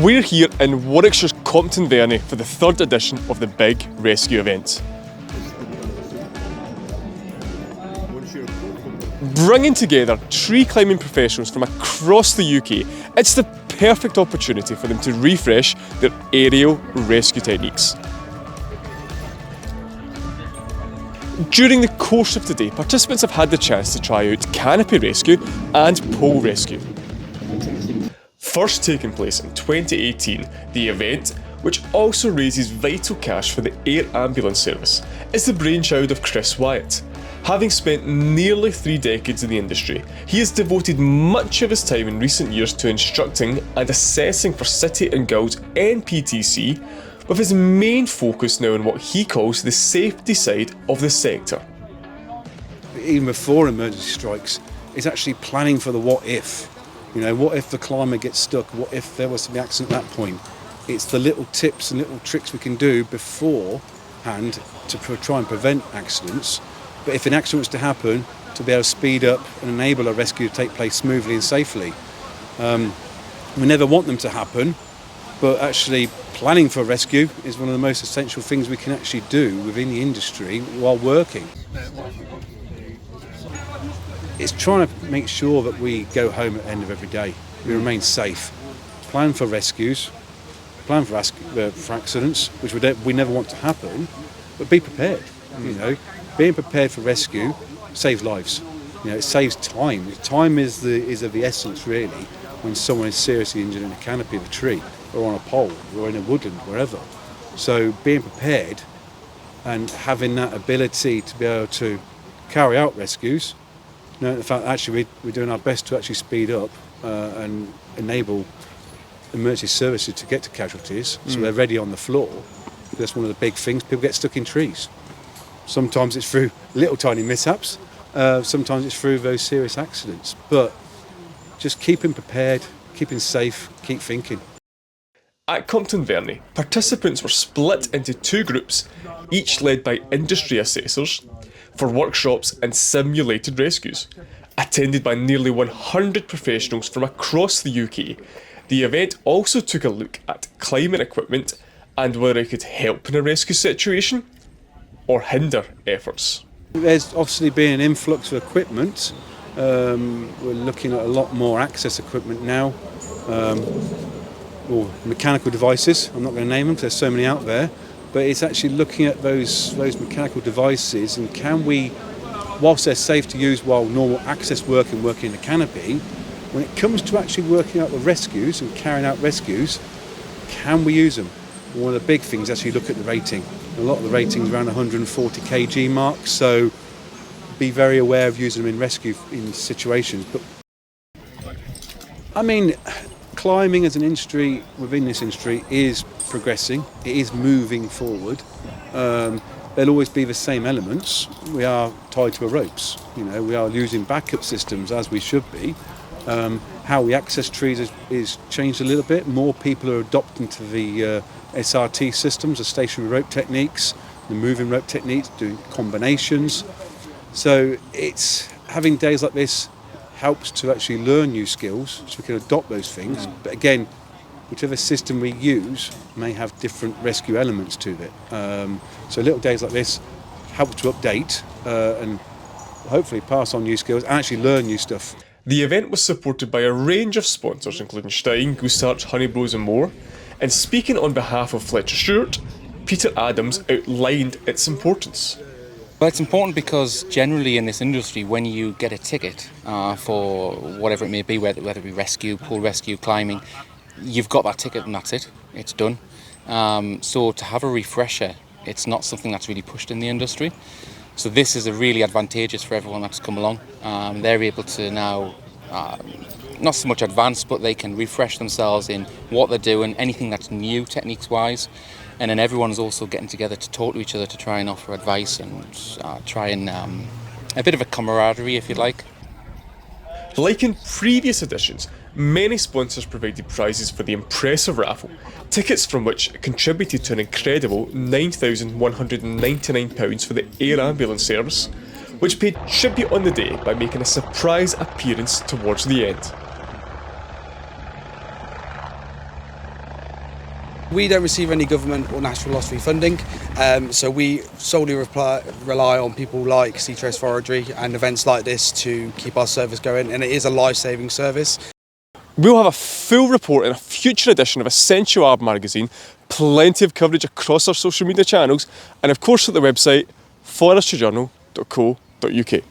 We're here in Warwickshire's Compton Verney for the third edition of the Big Rescue event. Bringing together tree climbing professionals from across the UK, it's the perfect opportunity for them to refresh their aerial rescue techniques. During the course of today, participants have had the chance to try out canopy rescue and pole rescue. First taking place in 2018, the event, which also raises vital cash for the air ambulance service, is the brainchild of Chris Wyatt. Having spent nearly 3 decades in the industry, he has devoted much of his time in recent years to instructing and assessing for City and Guilds NPTC, with his main focus now on what he calls the safety side of the sector. Even before emergency strikes, it's actually planning for the what if. You know, what if the climber gets stuck? What if there was an accident at that point? It's the little tips and little tricks we can do beforehand to try and prevent accidents. But if an accident was to happen, to be able to speed up and enable a rescue to take place smoothly and safely. We never want them to happen, but actually planning for rescue is one of the most essential things we can actually do within the industry while working. It's trying to make sure that we go home at the end of every day. We remain safe. Plan for rescues, plan for accidents, which we never want to happen, but be prepared. You know, being prepared for rescue saves lives. You know, it saves time. Time is of the essence really when someone is seriously injured in a canopy of a tree or on a pole or in a woodland, wherever. So being prepared and having that ability to be able to carry out rescues, you know, the fact that actually we're doing our best to actually speed up and enable emergency services to get to casualties, so they're ready on the floor. That's one of the big things. People get stuck in trees. Sometimes it's through little tiny mishaps, sometimes it's through those serious accidents. But just keeping prepared, keeping safe, keep thinking. At Compton Verney, participants were split into 2 groups, each led by industry assessors, for workshops and simulated rescues. Attended by nearly 100 professionals from across the UK, the event also took a look at climbing equipment and whether it could help in a rescue situation or hinder efforts. There's obviously been an influx of equipment. We're looking at a lot more access equipment now, or mechanical devices. I'm not going to name them because there's so many out there, but it's actually looking at those mechanical devices and can we, whilst they're safe to use while normal access working in the canopy, when it comes to actually working out the rescues and carrying out rescues, can we use them? One of the big things is actually look at the rating. A lot of the ratings around 140 kg mark, so be very aware of using them in rescue in situations. But I mean, climbing as an industry within this industry is progressing. It is moving forward. There'll always be the same elements. We are tied to the ropes. You know, we are using backup systems as we should be. How we access trees is changed a little bit. More people are adopting to the SRT systems, the stationary rope techniques, the moving rope techniques, doing combinations. So it's having days like this helps to actually learn new skills so we can adopt those things. But again, whichever system we use may have different rescue elements to it. So little days like this help to update and hopefully pass on new skills and actually learn new stuff. The event was supported by a range of sponsors including Stein, Gusart, Honeybros and more. And speaking on behalf of Fletcher Stewart, Peter Adams outlined its importance. Well, it's important because generally in this industry, when you get a ticket for whatever it may be, whether it be rescue, pool rescue, climbing, you've got that ticket and that's it. It's done. So to have a refresher, it's not something that's really pushed in the industry. So this is a really advantageous for everyone that's come along. They're able to now, not so much advance, but they can refresh themselves in what they're doing, anything that's new techniques-wise. And then everyone's also getting together to talk to each other to try and offer advice and try and a bit of a camaraderie, if you like. Like in previous editions, many sponsors provided prizes for the impressive raffle, tickets from which contributed to an incredible £9,199 for the air ambulance service, which paid tribute on the day by making a surprise appearance towards the end. We don't receive any government or national lottery funding, so we solely rely on people like Sea Trace Forestry and events like this to keep our service going, and it is a life-saving service. We'll have a full report in a future edition of essentialARB magazine, plenty of coverage across our social media channels, and of course at the website forestryjournal.co.uk.